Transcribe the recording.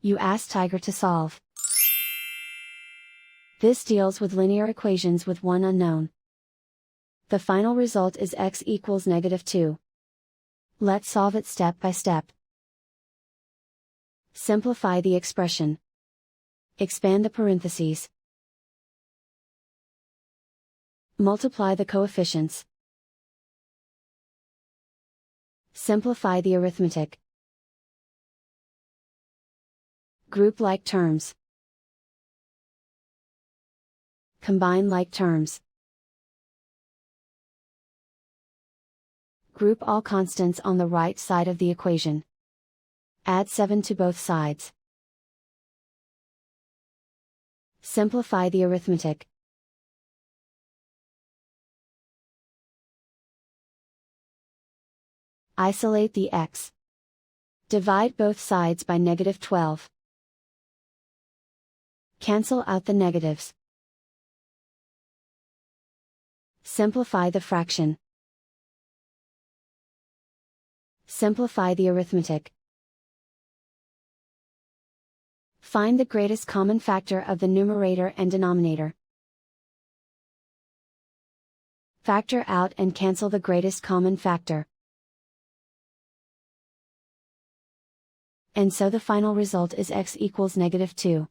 You ask Tiger to solve. This deals with linear equations with one unknown. The final result is x equals -2. Let's solve it step by step. Simplify the expression. Expand the parentheses. Multiply the coefficients. Simplify the arithmetic. Group like terms. Combine like terms. Group all constants on the right side of the equation. Add 7 to both sides. Simplify the arithmetic. Isolate the x. Divide both sides by -12. Cancel out the negatives. Simplify the fraction. Simplify the arithmetic. Find the greatest common factor of the numerator and denominator. Factor out and cancel the greatest common factor. And so the final result is x equals -2.